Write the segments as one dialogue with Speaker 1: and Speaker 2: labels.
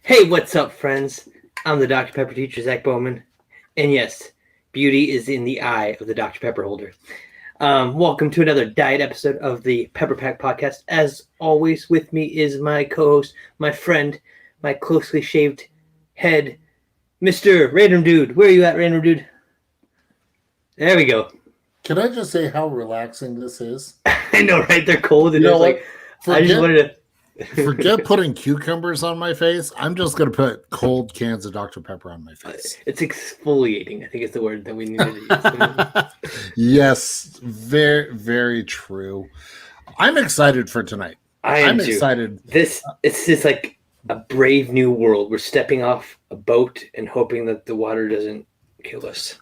Speaker 1: Hey, what's up, friends? I'm the Dr. Pepper teacher, Zach Bowman. And yes, beauty is in the eye of the Dr. Pepper holder. Welcome to another diet episode of the Pepper Pack podcast. As always, with me is my co-host, my friend, my closely shaved head, Mr. Random Dude. Where are you at, Random Dude? There we go.
Speaker 2: Can I just say how relaxing this is?
Speaker 1: I know, right? They're cold. And
Speaker 2: You know
Speaker 1: like, I just wanted to...
Speaker 2: Forget putting cucumbers on my face. I'm just going to put cold cans of Dr. Pepper on my face.
Speaker 1: It's exfoliating, I think is the word that we needed to
Speaker 2: use. Yes, very, very true. I'm excited for tonight.
Speaker 1: I'm
Speaker 2: too. Excited.
Speaker 1: It's just like a brave new world. We're stepping off a boat and hoping that the water doesn't kill us.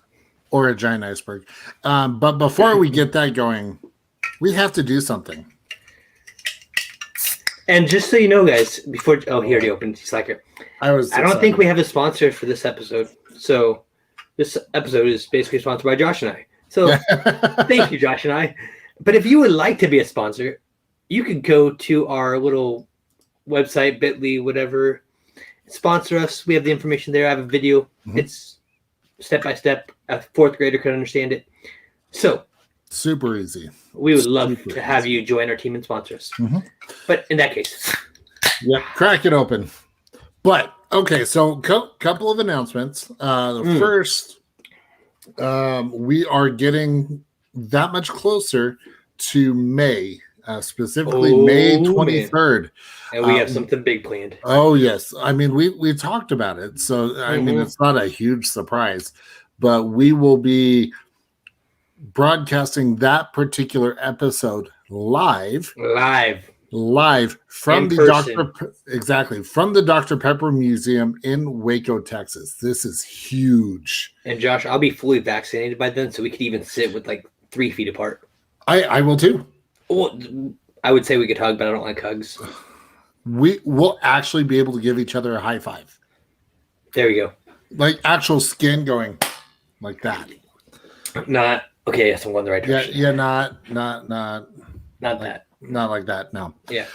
Speaker 2: Or a giant iceberg. But before we get that going, we have to do something.
Speaker 1: And just so you know, guys, before he already opened. He's like, I don't think we have a sponsor for this episode. So this episode is basically sponsored by Josh and I. So thank you, Josh and I. But if you would like to be a sponsor, you can go to our little website, bit.ly, whatever. Sponsor us. We have the information there. I have a video. Mm-hmm. It's step by step. A fourth grader could understand it. So
Speaker 2: super easy.
Speaker 1: We would love to have you join our team and sponsor us. Mm-hmm. But in that case,
Speaker 2: crack it open. But okay, so couple of announcements. First, we are getting that much closer to May, specifically May 23rd.
Speaker 1: And we have something big planned.
Speaker 2: Oh yes, I mean we talked about it, so I mean it's not a huge surprise, but we will be broadcasting that particular episode live from the Dr. Pepper Museum in Waco, Texas. This is huge.
Speaker 1: And Josh, I'll be fully vaccinated by then, so we could even sit with like 3 feet apart.
Speaker 2: I will too.
Speaker 1: Well, I would say we could hug, but I don't like hugs.
Speaker 2: We will actually be able to give each other a high five.
Speaker 1: There we go.
Speaker 2: Like actual skin going like that.
Speaker 1: Not okay. Yes, I'm going the right direction.
Speaker 2: Yeah, not
Speaker 1: that.
Speaker 2: Not like that. No.
Speaker 1: Yeah.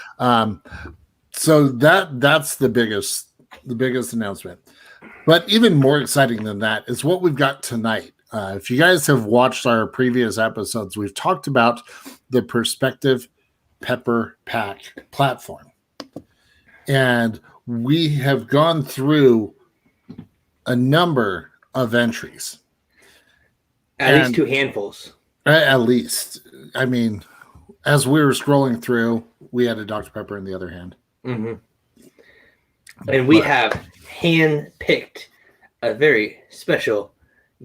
Speaker 2: So that's the biggest announcement. But even more exciting than that is what we've got tonight. If you guys have watched our previous episodes, we've talked about the Perspective Pepper Pack platform, and we have gone through a number of entries.
Speaker 1: At least 2 handfuls.
Speaker 2: At least. I mean, as we were scrolling through, we had a Dr. Pepper in the other hand.
Speaker 1: Mm-hmm. And we have hand-picked a very special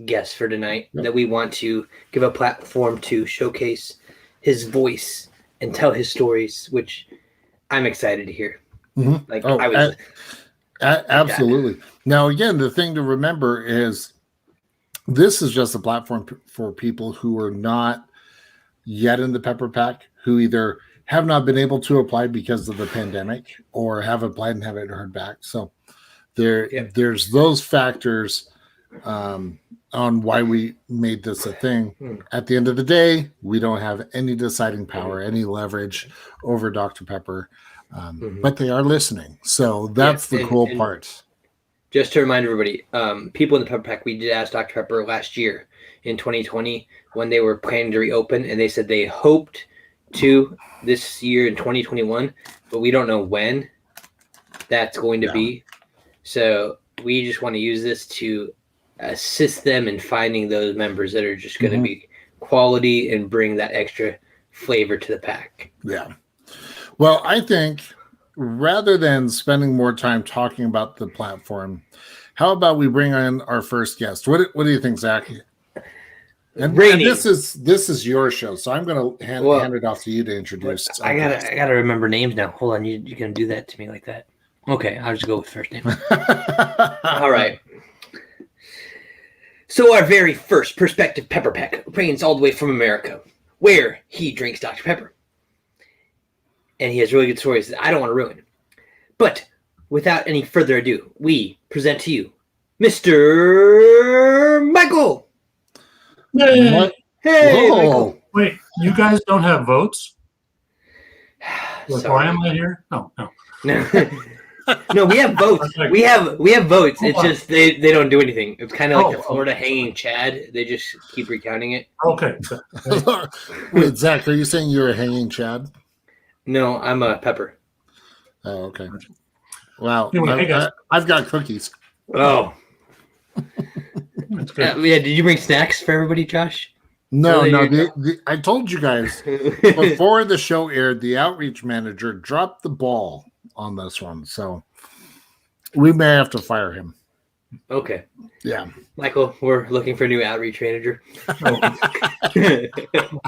Speaker 1: guest for tonight that we want to give a platform to showcase his voice and tell his stories, which I'm excited to hear.
Speaker 2: Mm-hmm. Absolutely. Now, again, the thing to remember is this is just a platform for people who are not yet in the Pepper Pack, who either have not been able to apply because of the pandemic or have applied and haven't heard back. So there's those factors on why we made this a thing. At the end of the day, we don't have any deciding power, any leverage over Dr. Pepper, but they are listening. So that's the cool part.
Speaker 1: Just to remind everybody, people in the Pepper Pack, we did ask Dr. Pepper last year in 2020 when they were planning to reopen, and they said they hoped to this year in 2021, but we don't know when that's going to be. So we just want to use this to assist them in finding those members that are just going to be quality and bring that extra flavor to the pack.
Speaker 2: Yeah. Well, I think rather than spending more time talking about the platform, how about we bring in our first guest? What do you think, Zach? And this is your show, so I'm going to hand it off to you to introduce.
Speaker 1: I gotta remember names now. Hold on, you're going to do that to me like that? Okay, I'll just go with first name. All right. So our very first Perspective Pepper Pack reigns all the way from America, where he drinks Dr. Pepper. And he has really good stories that I don't want to ruin. But without any further ado, we present to you Mr. Michael.
Speaker 3: Hey,
Speaker 1: Michael.
Speaker 3: Wait, you guys don't have votes? Why am I here? No.
Speaker 1: No, we have votes. We have votes. It's
Speaker 3: Hold on.
Speaker 1: just they don't do anything. It's kind of like
Speaker 3: Oh,
Speaker 1: the Florida hanging Chad. They just keep recounting it.
Speaker 3: Okay.
Speaker 2: Wait, Zach, are you saying you're a hanging Chad?
Speaker 1: No, I'm a Pepper.
Speaker 2: Oh, okay. Wow.
Speaker 3: Anyway, hey, guys.
Speaker 2: I've got cookies.
Speaker 1: Oh,
Speaker 3: That's good.
Speaker 1: yeah. Did you bring snacks for everybody, Josh?
Speaker 2: No,
Speaker 1: Well,
Speaker 2: no.
Speaker 1: there
Speaker 2: I told you guys before the show aired, the outreach manager dropped the ball on this one, so we may have to fire him.
Speaker 1: Okay,
Speaker 2: Yeah.
Speaker 1: Michael, we're looking for a new outreach manager.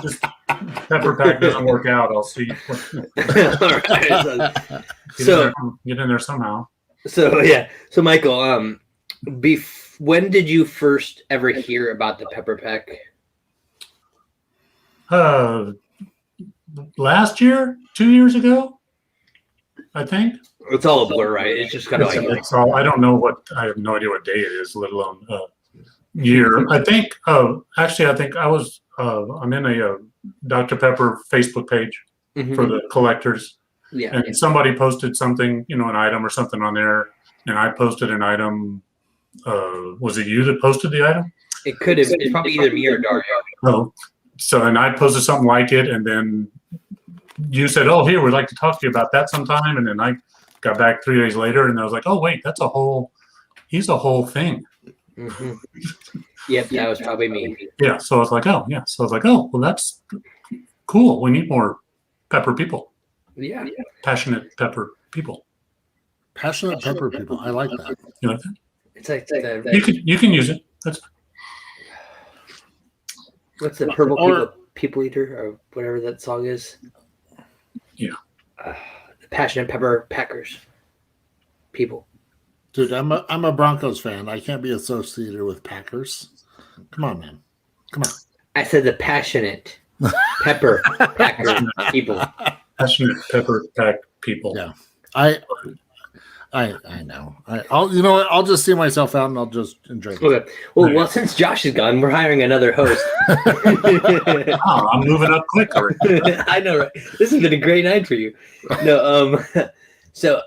Speaker 3: Just Pepper Pack doesn't work out. I'll see.
Speaker 1: All right.
Speaker 3: Get in there somehow.
Speaker 1: So Michael, when did you first ever hear about the Pepper Pack?
Speaker 3: Last year, 2 years ago, I think.
Speaker 1: It's all a blur, right? It's just kind of like
Speaker 3: It's all, I don't know I have no idea what day it is, let alone year. I think, actually, I think I'm in a Dr. Pepper Facebook page for the collectors.
Speaker 1: Yeah.
Speaker 3: And somebody posted something, an item or something on there, and I posted an item. Was it you that posted the item?
Speaker 1: It could have. It's probably either me or Dario.
Speaker 3: Oh, and I posted something like it, and then you said, "Oh, here, we'd like to talk to you about that sometime." And then I got back 3 days later, and I was like, "Oh, wait, he's a whole thing."
Speaker 1: Mm-hmm. Yep, that was probably me.
Speaker 3: Yeah. So I was like, "Oh, yeah." So I was like, "Oh, well, that's cool. We need more Pepper people.
Speaker 1: Yeah.
Speaker 3: Passionate Pepper people.
Speaker 2: Passionate Pepper people. I like that.
Speaker 3: You like that?
Speaker 1: It's like
Speaker 3: You can use it. That's
Speaker 1: what's the purple people eater or whatever that song is.
Speaker 3: Yeah.
Speaker 1: The Passionate Pepper Packers people.
Speaker 2: Dude, I'm a Broncos fan. I can't be associated with Packers. Come on, man. Come on.
Speaker 1: I said the Passionate Pepper Packer people.
Speaker 3: Passionate Pepper Pack people.
Speaker 2: Yeah. I know. I'll just see myself out and I'll just enjoy it.
Speaker 1: Okay. Well, since Josh is gone, we're hiring another host.
Speaker 3: Oh, I'm moving up quick already.
Speaker 1: I know, right? This has been a great night for you. No, so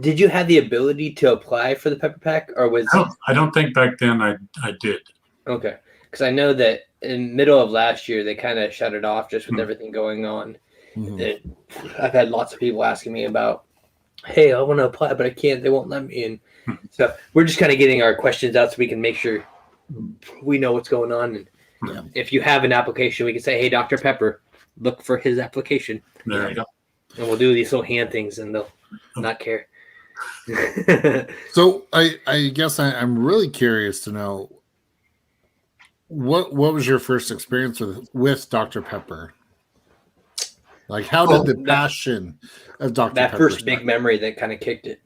Speaker 1: did you have the ability to apply for the Pepper Pack, or was
Speaker 3: I don't think back then I did.
Speaker 1: Okay, because I know that in middle of last year they kind of shut it off just with everything going on. Mm-hmm. I've had lots of people asking me about, hey, I want to apply, but I can't. They won't let me in. So we're just kind of getting our questions out so we can make sure we know what's going on. And if you have an application, we can say, hey, Dr. Pepper, look for his application.
Speaker 3: There you go.
Speaker 1: And we'll do these little hand things, and they'll not care.
Speaker 2: So I guess I'm really curious to know what was your first experience with Dr. Pepper? Like, how did the passion of Dr.
Speaker 1: That
Speaker 2: Pepper
Speaker 1: first big memory that kind of kicked it?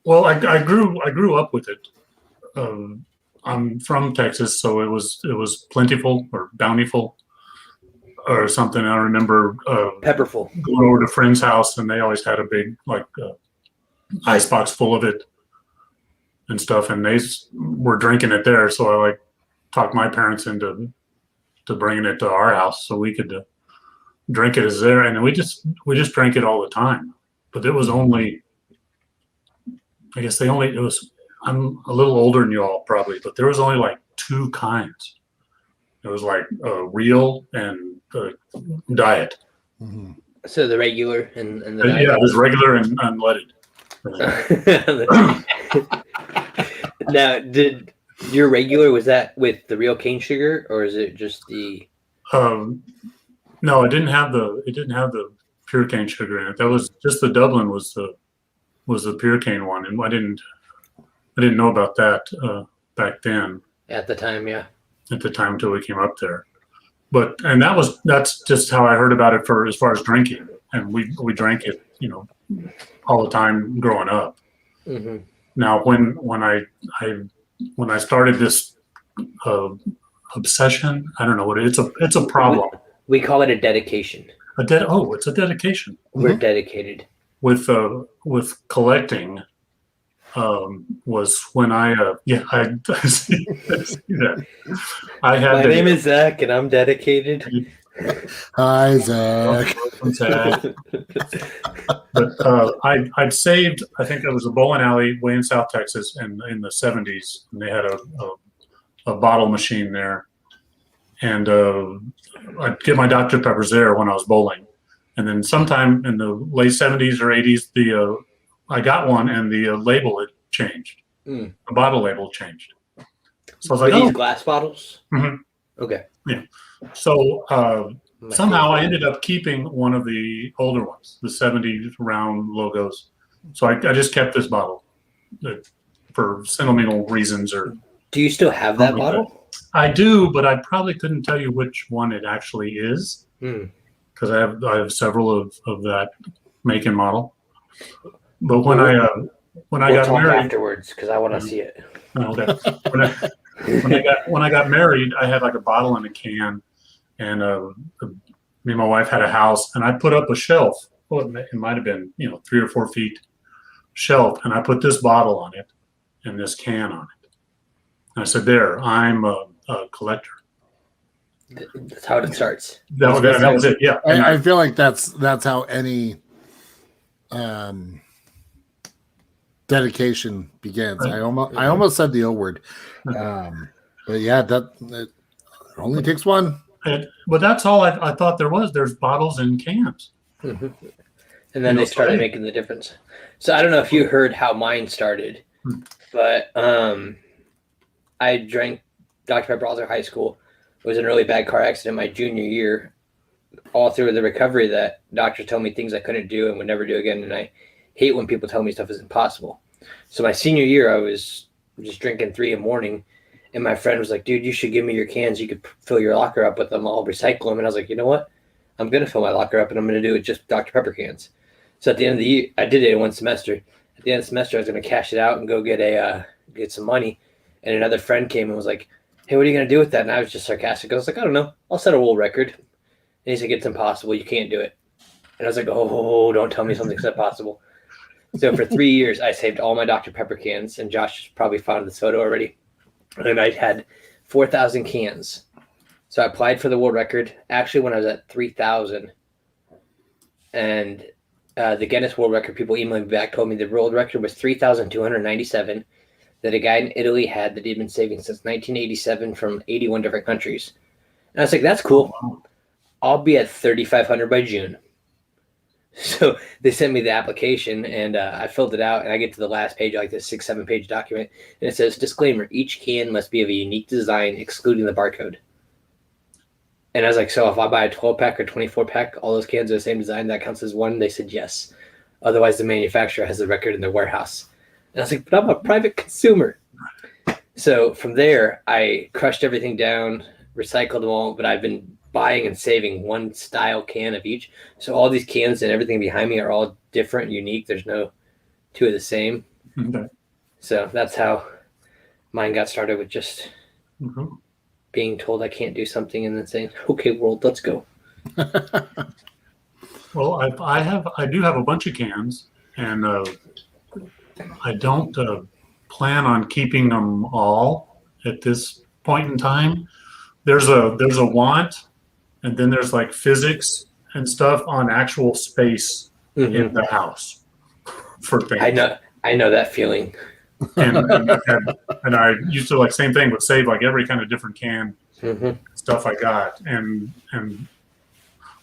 Speaker 3: Well, I grew up with it. I'm from Texas, so it was plentiful or bountiful or something. I remember
Speaker 1: Pepperful.
Speaker 3: going over to a friend's house, and they always had a big icebox full of it and stuff, and they were drinking it there. So I talked my parents into bringing it to our house so we could drink it as there, and we just drank it all the time. But it was only, I guess it was. I'm a little older than you all probably, but there was only like two kinds. It was like real and diet.
Speaker 2: Mm-hmm.
Speaker 1: So the regular and the diet.
Speaker 3: Yeah, it was regular and unleaded.
Speaker 1: Now, did your regular, was that with the real cane sugar, or is it just the?
Speaker 3: No, it didn't have the pure cane sugar in it. That was just the Dublin was the pure cane one, and I didn't know about that back then.
Speaker 1: At the time, yeah.
Speaker 3: At the time until we came up there, and that's just how I heard about it as far as drinking, and we drank it, all the time growing up.
Speaker 1: Mm-hmm. Now,
Speaker 3: when I started this obsession, I don't know what it's a problem.
Speaker 1: We call it a dedication.
Speaker 3: It's a dedication.
Speaker 1: We're dedicated.
Speaker 3: With collecting, was when I see that. My
Speaker 1: name is Zach, and I'm dedicated.
Speaker 2: Hi, Zach.
Speaker 3: But I'd saved, I think it was a bowling alley way in South Texas in the 70s, and they had a bottle machine there. And I'd get my Dr. Peppers there when I was bowling. And then sometime in the late 70s or 80s, I got one and the label had changed. The bottle label changed. So I was like,
Speaker 1: these glass bottles?
Speaker 3: Mm-hmm.
Speaker 1: Okay.
Speaker 3: Yeah. So somehow I ended up keeping one of the older ones, the 70s round logos. So I just kept this bottle for sentimental reasons. Or
Speaker 1: do you still have that bottle?
Speaker 3: I do, but I probably couldn't tell you which one it actually is because I have several of that make and model. But when I got married
Speaker 1: afterwards, because I want to see it.
Speaker 3: Okay. When I got married, I had like a bottle and a can, and me and my wife had a house, and I put up a shelf. Well, it might have been 3 or 4 feet shelf, and I put this bottle on it and this can on it. And I said, "There, I'm a collector."
Speaker 1: That's how it starts.
Speaker 3: That was it. Yeah.
Speaker 2: I feel like that's how any dedication begins. Right. I almost said the O word, but yeah, it only takes one.
Speaker 3: But that's all I thought there was. There's bottles and cans,
Speaker 1: and then they started making the difference. So I don't know if you heard how mine started, but I drank Dr. Pepper all through high school. It was an really bad car accident my junior year. All through the recovery, that doctors told me things I couldn't do and would never do again, and I hate when people tell me stuff is impossible. So my senior year, I was just drinking 3 in the morning, and my friend was like, "Dude, you should give me your cans. You could fill your locker up with them. I'll recycle them." And I was like, "You know what? I'm going to fill my locker up, and I'm going to do it just Dr. Pepper cans." So at the end of the year, I did it in one semester. At the end of the semester, I was going to cash it out and go get some money. And another friend came and was like, "Hey, what are you going to do with that?" And I was just sarcastic. I was like, "I don't know. I'll set a world record." And he's like, "It's impossible. You can't do it." And I was like, "Oh, don't tell me something's impossible." So for 3 years, I saved all my Dr. Pepper cans, and Josh probably found this photo already. And I had 4,000 cans. So I applied for the world record, actually when I was at 3,000. And the Guinness World Record people emailed me back, told me the world record was 3,297 that a guy in Italy had that he'd been saving since 1987 from 81 different countries. And I was like, that's cool. I'll be at 3,500 by June. So they sent me the application, and I filled it out, and I get to the last page, like this 6-7 page document, and it says, "Disclaimer, each can must be of a unique design, excluding the barcode." And I was like, so if I buy a 12-pack or 24-pack, all those cans are the same design, that counts as one? They said yes. Otherwise, the manufacturer has the record in their warehouse. And I was like, but I'm a private consumer. So from there, I crushed everything down, recycled them all, but I've been buying and saving one style can of each. So all these cans and everything behind me are all different, unique. There's no two of the same.
Speaker 3: Okay.
Speaker 1: So that's how mine got started, with just being told I can't do something and then saying, "Okay, world, let's go."
Speaker 3: Well, I do have a bunch of cans, and I don't plan on keeping them all at this point in time. There's a want, and then there's like physics and stuff on actual space in the house for things.
Speaker 1: I know that feeling.
Speaker 3: and I used to, like, same thing, would save like every kind of different can stuff I got, and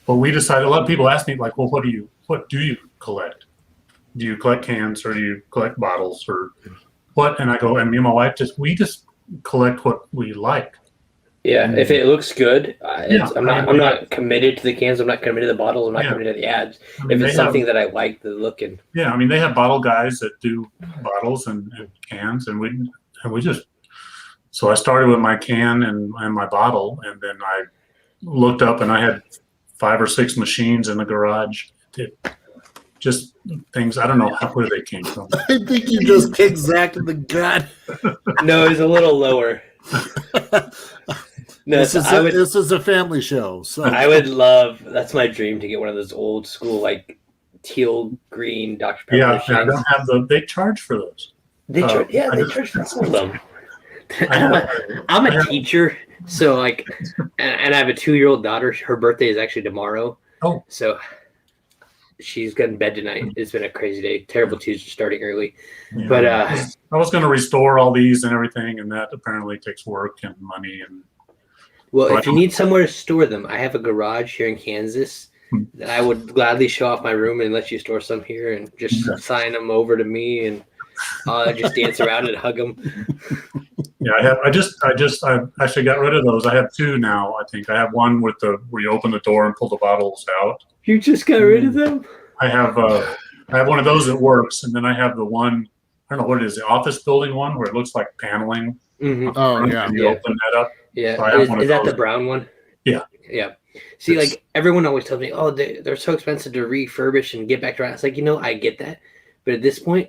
Speaker 3: but we decided, a lot of people ask me, like, well, what do you collect? Do you collect cans, or do you collect bottles, or what? And I go, and me and my wife we just collect what we like.
Speaker 1: Yeah, if it looks good, I'm not committed to the cans. I'm not committed to the bottles. I'm not committed to the ads. If it's something that I like the look and.
Speaker 3: Yeah, I mean, they have bottle guys that do bottles and cans, and we just. So I started with my can and my bottle, and then I looked up, and I had 5 or 6 machines in the garage. Just things, I don't know where they came from.
Speaker 2: I think you just kicked Zach in the gut.
Speaker 1: No, he's a little lower. No,
Speaker 2: this is a family show. So
Speaker 1: I would love, that's my dream, to get one of those old school, like, teal green Dr. Pepper machines.
Speaker 3: I don't have they charge for those.
Speaker 1: They charge for some of them. I'm a teacher. So like, and I have a 2-year-old daughter. Her birthday is actually tomorrow.
Speaker 3: Oh.
Speaker 1: So she's got in bed tonight. It's been a crazy day. Terrible Tuesday starting early.
Speaker 3: Yeah.
Speaker 1: But
Speaker 3: I was going to restore all these and everything, and that apparently takes work and money. And
Speaker 1: well, if you need somewhere to store them, I have a garage here in Kansas that I would gladly show off my room and let you store some here and just sign them over to me, and I'll just dance around and hug them.
Speaker 3: Yeah, I actually got rid of those. I have 2 now. I think I have one with where you open the door and pull the bottles out.
Speaker 1: You just got rid of them?
Speaker 3: I have one of those that works, and then I have the one, I don't know what it is, the office building one where it looks like paneling.
Speaker 1: Mm-hmm.
Speaker 2: Oh yeah.
Speaker 3: And you open that up.
Speaker 1: Yeah.
Speaker 3: So
Speaker 1: is that the brown one?
Speaker 3: Yeah.
Speaker 1: Yeah. See, like everyone always tells me, oh, they're so expensive to refurbish and get back to around. It's like, I get that, but at this point,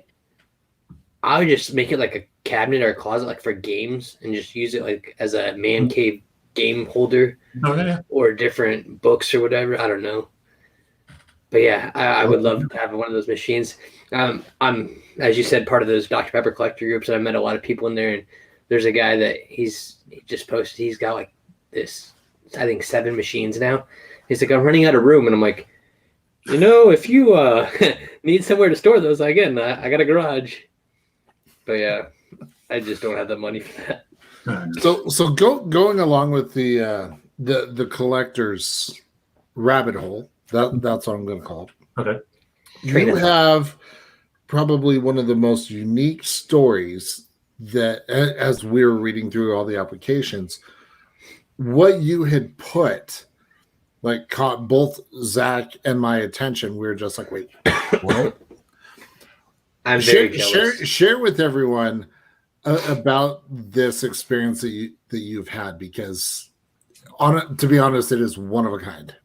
Speaker 1: I would just make it like a cabinet or a closet, like for games, and just use it like as a man cave game holder, or different books or whatever. I don't know, but yeah, I would love to have one of those machines. I'm, as you said, part of those Dr. Pepper collector groups, and I met a lot of people in there. And there's a guy that he just posted. He's got like this, I think 7 machines now. He's like, I'm running out of room, and I'm like, if you need somewhere to store those, again, I got a garage. But yeah, I just don't have the money for that.
Speaker 2: So going along with the collector's rabbit hole, that's what I'm going to call it.
Speaker 3: Okay.
Speaker 2: You have probably one of the most unique stories that, as we were reading through all the applications, what you had put like caught both Zach and my attention. We were just like, wait, what?
Speaker 1: I'm very jealous.
Speaker 2: Share with everyone about this experience that you've had, because to be honest, it is one of a kind.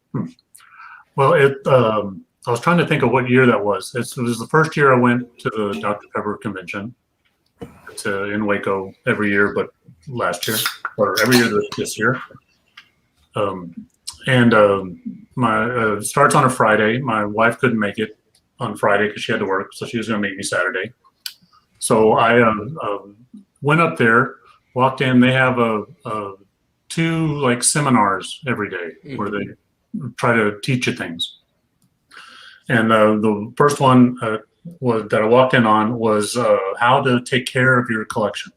Speaker 3: Well, I was trying to think of what year that was. It was the first year I went to the Dr. Pepper convention. It's in Waco every year, but last year, or every year this year. My starts on a Friday. My wife couldn't make it on Friday because she had to work, so she was going to meet me Saturday. So I went up there, walked in. They have 2 like seminars every day where they try to teach you things. And the first one that I walked in on was how to take care of your collection.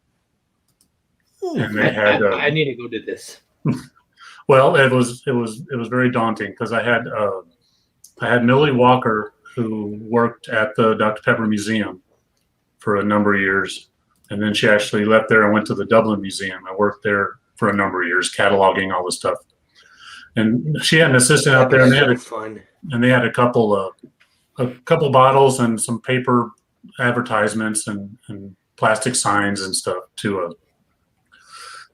Speaker 3: And they had.
Speaker 1: I need to go to this.
Speaker 3: Well, it was very daunting because I had Millie Walker, who worked at the Dr. Pepper Museum for a number of years, and then she actually left there and went to the Dublin Museum. I worked there for a number of years, cataloging all the stuff. And she had an assistant out there, and they had a couple bottles and some paper advertisements and plastic signs and stuff too.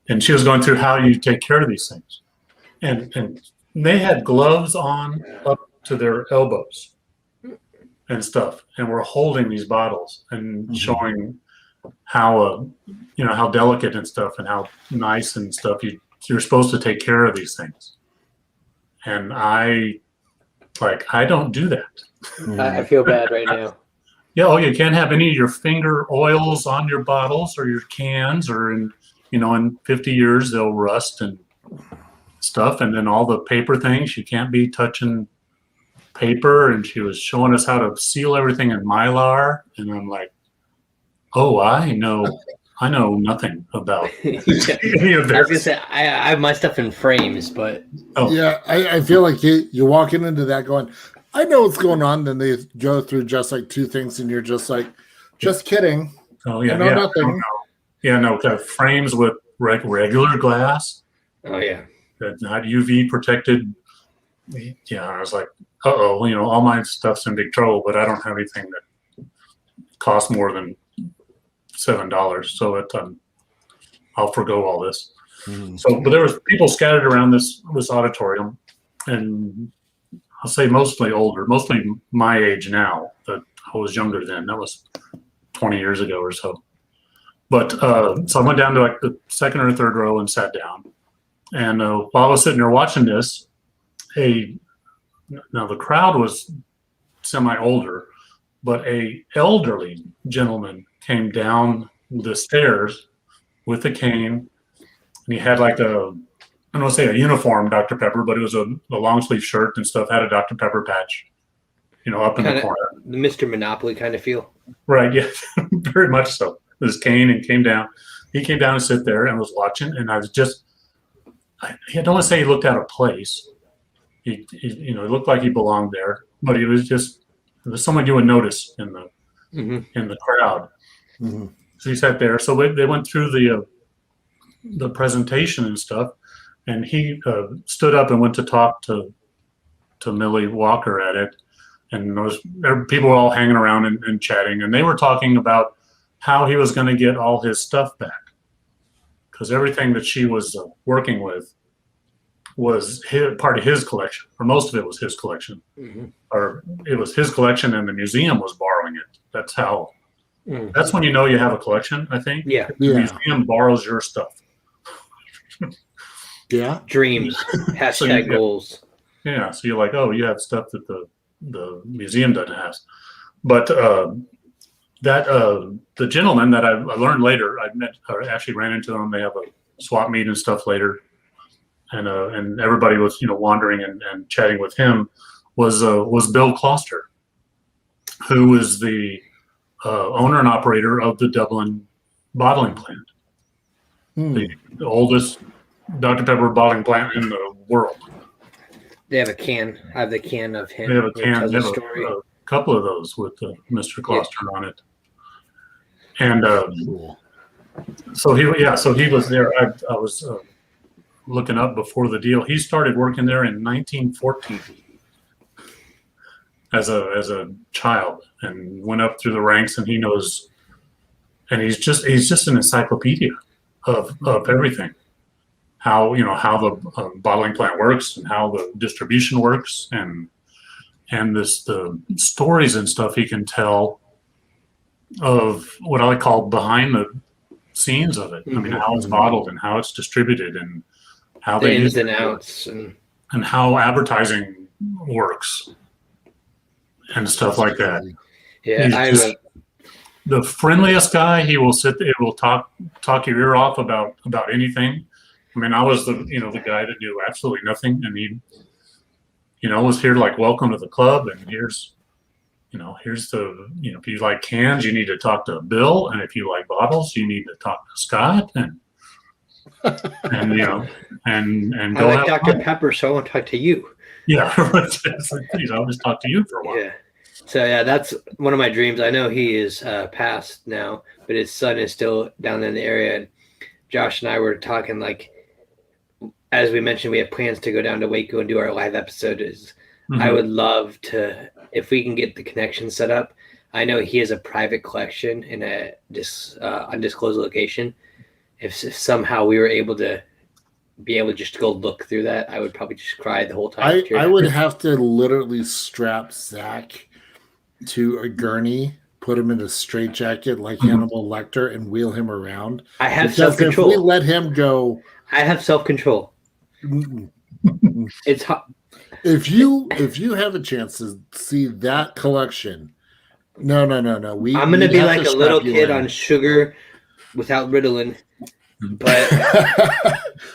Speaker 3: And she was going through how you take care of these things. And they had gloves on up to their elbows and stuff, and we're holding these bottles and showing how how delicate and stuff and how nice and stuff you're supposed to take care of these things. And I don't do that.
Speaker 1: I feel bad right now.
Speaker 3: Yeah, you can't have any of your finger oils on your bottles or your cans, or in 50 years they'll rust and stuff. And then all the paper things, you can't be touching paper. And she was showing us how to seal everything in Mylar, and I'm like, oh, I know nothing about any of this.
Speaker 1: I was gonna say I have my stuff in frames, but
Speaker 2: yeah, I feel like you're walking into that going, I know what's going on. Then they go through just like 2 things, and you're just like, just kidding.
Speaker 3: Oh yeah,
Speaker 2: I know nothing.
Speaker 3: Yeah, no, frames with regular glass.
Speaker 1: Oh yeah,
Speaker 3: not UV protected. Yeah, I was like, all my stuff's in big trouble, but I don't have anything that costs more than $7, so I'll forgo all this. So, but there was people scattered around this auditorium, and I'll say mostly older, mostly my age now, but I was younger then. That was 20 years ago or so. But so I went down to like the second or third row and sat down. And while I was sitting there watching this, now the crowd was semi-older, but a elderly gentleman came down the stairs with a cane, And he had like I don't want to say a uniform Dr. Pepper, but it was a long sleeve shirt and stuff. Had a Dr. Pepper patch, up in the corner.
Speaker 1: The Mr. Monopoly kind of feel.
Speaker 3: Right. Yeah. Very much so. This cane and came down. He came down and sit there and was watching. And I was I don't want to say he looked out of place. He looked like he belonged there, but it was someone you would notice in the crowd.
Speaker 2: Mm-hmm.
Speaker 3: So he sat there. So they went through the presentation and stuff, and he stood up and went to talk to Millie Walker at it, and people were all hanging around and chatting, and they were talking about how he was going to get all his stuff back, because everything that she was working with was part of his collection, or most of it was his collection, or it was his collection, and the museum was borrowing it. That's how. That's when you know you have a collection, I think.
Speaker 1: Yeah.
Speaker 3: The museum borrows your stuff.
Speaker 2: Yeah.
Speaker 1: Dreams. Hashtag goals.
Speaker 3: Yeah. So you're like, oh, you have stuff that the museum doesn't have. But the gentleman that I learned later, I met or actually ran into them. They have a swap meet and stuff later, and everybody was wandering and chatting with him. Was Bill Closter, who was the owner and operator of the Dublin bottling plant, the oldest Dr. Pepper bottling plant in the world.
Speaker 1: They have a can. I have the can of him.
Speaker 3: They have a can. They have
Speaker 1: story.
Speaker 3: a couple of those with Mr. Closter on it. And so he was there. I was looking up before the deal. He started working there in 1914 as a child, and went up through the ranks. And he knows, and he's just an encyclopedia of everything. How the bottling plant works, and how the distribution works, and the stories and stuff he can tell of what I call behind the scenes of it. I mean, how it's bottled and how it's distributed, and how
Speaker 1: the
Speaker 3: they
Speaker 1: ins and outs, and
Speaker 3: how advertising works and stuff like that.
Speaker 1: Yeah,
Speaker 3: the friendliest guy. He will sit there, he will talk your ear off about anything. I mean, I was the guy that knew absolutely nothing, and he was here like, welcome to the club, and here's the if you like cans, you need to talk to Bill, and if you like bottles, you need to talk to Scott, and and go.
Speaker 1: I like Dr. Pepper, so I want to talk to you.
Speaker 3: Yeah, please, I'll just talk to you for a while.
Speaker 1: Yeah. So yeah, that's one of my dreams. I know he is passed now, but his son is still down in the area. And Josh and I were talking, like, as we mentioned, we have plans to go down to Waco and do our live episode. I would love to, if we can get the connection set up. I know he has a private collection in a undisclosed location. If somehow we were able to just go look through that, I would probably just cry the whole time.
Speaker 2: I would have to literally strap Zach to a gurney, put him in a straitjacket like Hannibal Lecter, and wheel him around.
Speaker 1: I have self-control.
Speaker 2: If we let him go,
Speaker 1: I have self-control. It's hot.
Speaker 2: If you have a chance to see that collection, no.
Speaker 1: I'm gonna be like a little kid on sugar without Ritalin, but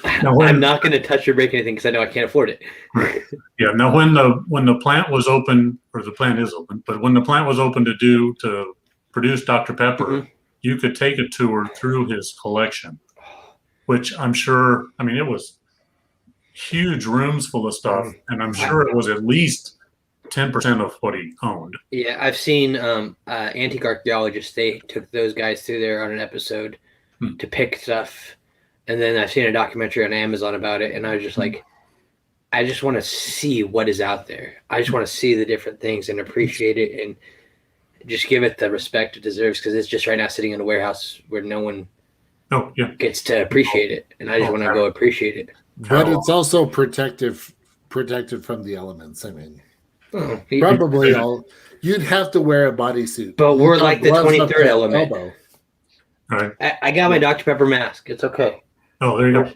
Speaker 1: I'm not gonna touch or break anything because I know I can't afford it.
Speaker 3: Right. Yeah. Now, when the plant was open, or the plant is open, but when the plant was open to produce Dr. Pepper, you could take a tour through his collection, which I'm sure. I mean, it was huge rooms full of stuff, and I'm sure it was at least 10% of what he owned.
Speaker 1: Yeah, I've seen antique archaeologists. They took those guys through there on an episode to pick stuff, and then I've seen a documentary on Amazon about it, and I was just like, I just want to see what is out there. I just want to see the different things and appreciate it, and just give it the respect it deserves, because it's just right now sitting in a warehouse where no one gets to appreciate it, and I just want to go appreciate it.
Speaker 2: But it's also protected from the elements. I mean, probably you'd have to wear a bodysuit.
Speaker 1: But we're like the 23rd element.
Speaker 3: All right.
Speaker 1: I got my Dr. Pepper mask. It's okay.
Speaker 3: Oh, there you go.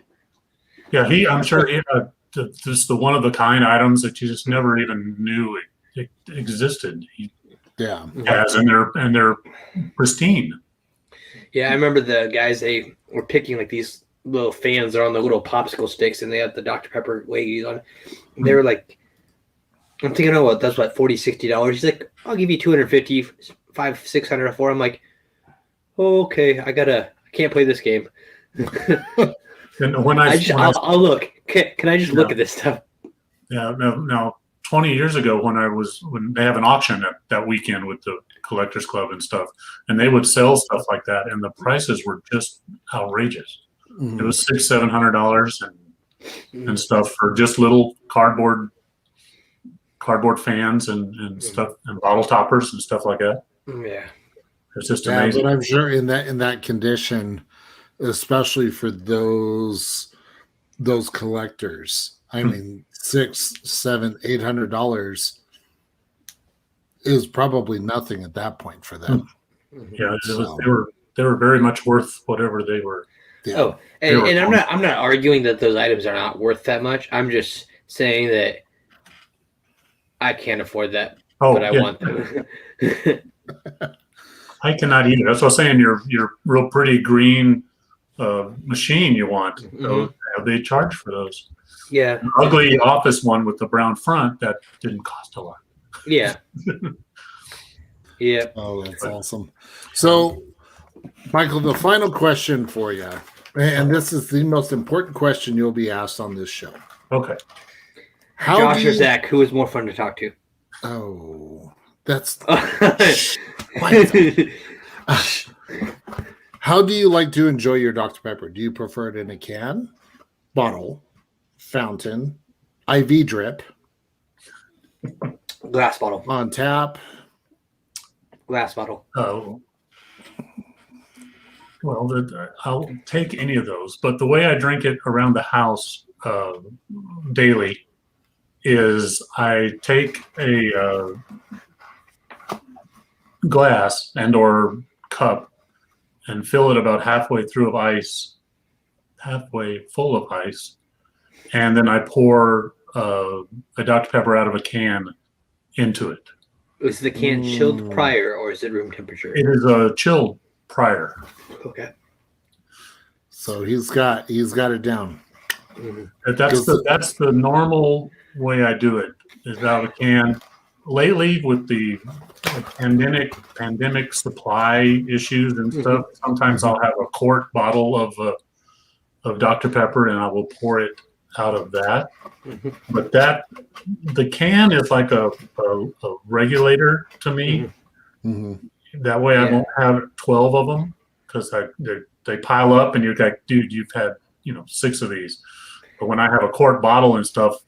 Speaker 3: Yeah, I'm sure he had just the one of a kind items that you just never even knew it existed. He has, and they're pristine.
Speaker 1: Yeah, I remember the guys, they were picking like these little fans are on the little popsicle sticks, and they have the Dr. Pepper Wagyu on it. And they were like, I'm thinking, oh, well, that's what, $40, $60. He's like, I'll give you $250, $500, $600 for. I'm like, oh, okay, I can't play this game.
Speaker 3: And when
Speaker 1: I'll look. Can I just look at this stuff?
Speaker 3: Yeah. Now, 20 years ago, when they have an auction that weekend with the Collectors Club and stuff, and they would sell stuff like that, and the prices were just outrageous. Mm-hmm. It was $600-$700 and stuff for just little cardboard fans and stuff, and bottle toppers and stuff like that.
Speaker 1: Yeah,
Speaker 3: it's just amazing.
Speaker 2: But I'm sure in that condition, especially for those collectors, I mean, $600, $700, $800 is probably nothing at that point for them.
Speaker 3: Yeah, they were very much worth whatever they were.
Speaker 1: Yeah. Oh, and I'm not arguing that those items are not worth that much. I'm just saying that I can't afford that, but I want them.
Speaker 3: I cannot either. That's what I'm saying. Your real pretty green machine you want. Mm-hmm. They charge for those.
Speaker 1: Yeah.
Speaker 3: An ugly office one with the brown front that didn't cost a lot.
Speaker 1: Yeah. Yeah.
Speaker 2: Oh, that's awesome. So, Michael, the final question for you, and this is the most important question you'll be asked on this show.
Speaker 3: Okay.
Speaker 1: Josh or Zach, who is more fun to talk to?
Speaker 2: Oh, that's. How do you like to enjoy your Dr. Pepper? Do you prefer it in a can, bottle, fountain, IV drip,
Speaker 1: glass bottle,
Speaker 2: on tap,
Speaker 1: glass bottle?
Speaker 3: Oh. Well, I'll take any of those, but the way I drink it around the house daily is I take a glass and or cup and fill it about halfway full of ice, and then I pour a Dr. Pepper out of a can into it.
Speaker 1: Is the can chilled prior, or is it room temperature?
Speaker 3: It is a chilled prior.
Speaker 1: Okay.
Speaker 2: So he's got it down.
Speaker 3: Mm-hmm. That's the normal way I do it, is out of a can. Lately, with the pandemic supply issues and stuff, sometimes I'll have a quart bottle of Dr. Pepper and I will pour it out of that. Mm-hmm. But the can is like a regulator to me. Mm-hmm. That way I won't have 12 of them, because they pile up and you're like, dude, you've had 6 of these. But when I have a quart bottle and stuff,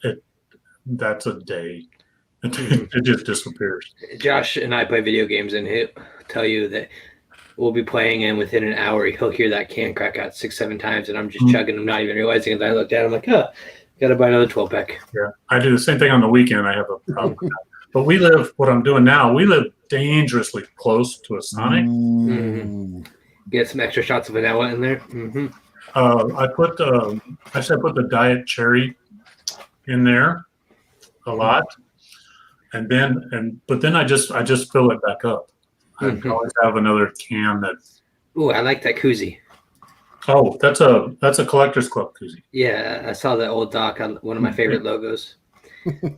Speaker 3: that's a day. It just disappears.
Speaker 1: Josh and I play video games, and he'll tell you that we'll be playing, and within an hour he'll hear that can crack out 6-7 times, and I'm just chugging them, not even realizing it. I look down, I'm like, gotta buy another 12-pack.
Speaker 3: Yeah, I do the same thing on the weekend. I have a problem with that. But we live dangerously close to a Sonic.
Speaker 1: Mm-hmm. Get some extra shots of vanilla in there. Mm-hmm.
Speaker 3: I put the diet cherry in there a lot, but then I just fill it back up. I always have another can that's.
Speaker 1: Ooh, I like that koozie.
Speaker 3: Oh, that's a Collectors Club koozie.
Speaker 1: Yeah, I saw that old doc on one of my favorite logos.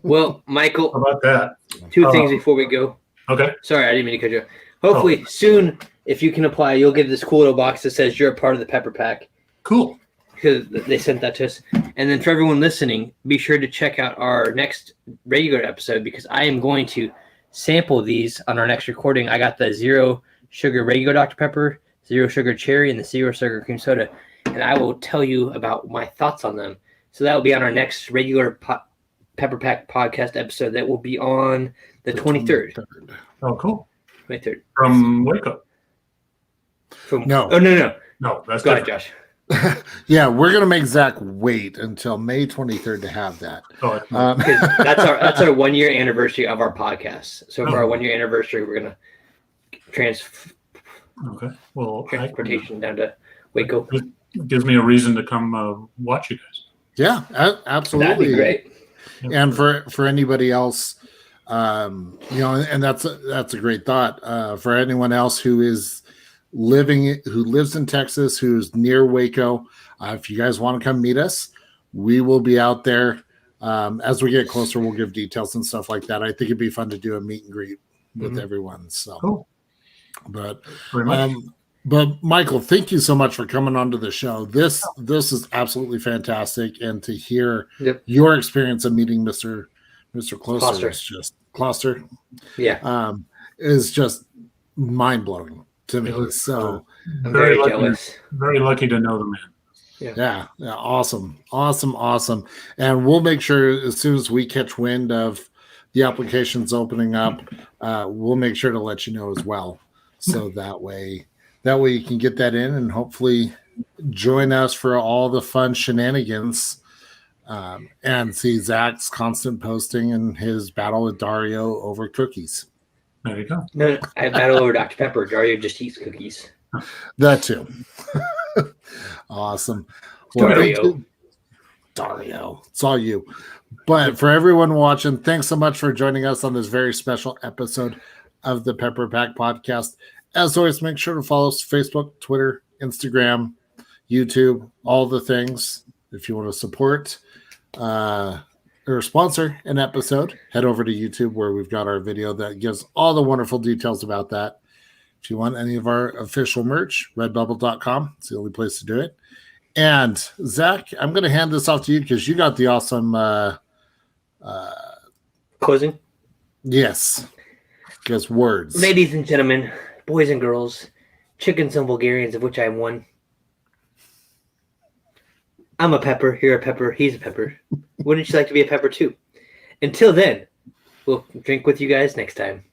Speaker 1: Well, Michael,
Speaker 3: how about that?
Speaker 1: 2 things before we go.
Speaker 3: Okay.
Speaker 1: Sorry, I didn't mean to cut you off. Hopefully soon, if you can apply, you'll get this cool little box that says you're a part of the Pepper Pack.
Speaker 3: Cool.
Speaker 1: Because they sent that to us. And then for everyone listening, be sure to check out our next regular episode, because I am going to sample these on our next recording. I got the 0 sugar regular Dr. Pepper, 0 sugar cherry, and the 0 sugar cream soda. And I will tell you about my thoughts on them. So that will be on our next regular Pepper Pack podcast episode that will be on the 23rd.
Speaker 3: Oh, cool.
Speaker 1: 23rd.
Speaker 3: From Waco.
Speaker 2: No.
Speaker 1: Oh, no.
Speaker 3: No, that's
Speaker 1: Go ahead, Josh.
Speaker 2: Yeah, we're gonna make Zach wait until May 23rd to have that.
Speaker 1: That's our 1-year anniversary of our podcast. So for our 1-year anniversary, we're gonna transportation down to Waco.
Speaker 3: It gives me a reason to come watch you guys.
Speaker 2: Yeah, absolutely.
Speaker 1: That'd be great.
Speaker 2: And for anybody else, and that's a great thought. For anyone else who is who lives in Texas, who's near Waco. If you guys want to come meet us, we will be out there. As we get closer, we'll give details and stuff like that. I think it'd be fun to do a meet and greet with everyone. So
Speaker 3: cool.
Speaker 2: But Michael, thank you so much for coming onto the show. This is absolutely fantastic, and to hear your experience of meeting Mr. Closter is just Closter.
Speaker 1: Yeah,
Speaker 2: is just mind blowing to me. So
Speaker 1: I'm very jealous.
Speaker 3: Very lucky to know the man.
Speaker 2: Yeah, awesome. And we'll make sure as soon as we catch wind of the applications opening up, we'll make sure to let you know as well. So that way you can get that in and hopefully join us for all the fun shenanigans, and see Zach's constant posting and his battle with Dario over cookies.
Speaker 3: There you go.
Speaker 1: No, I battle over Dr. Pepper. Dario just eats cookies.
Speaker 2: That too. Awesome.
Speaker 1: Well,
Speaker 2: Dario, it's all you. But for everyone watching, thanks so much for joining us on this very special episode of the Pepper Pack Podcast. As always, make sure to follow us Facebook, Twitter, Instagram, YouTube, all the things. If you want to support or sponsor an episode, head over to YouTube where we've got our video that gives all the wonderful details about that. If you want any of our official merch, redbubble.com. It's the only place to do it. And Zach, I'm going to hand this off to you because you got the awesome
Speaker 1: closing.
Speaker 2: Yes. Because words.
Speaker 1: Ladies and gentlemen, boys and girls, chickens and Bulgarians, of which I am one. I'm a pepper. You're a pepper. He's a pepper. Wouldn't you like to be a pepper too? Until then, we'll drink with you guys next time.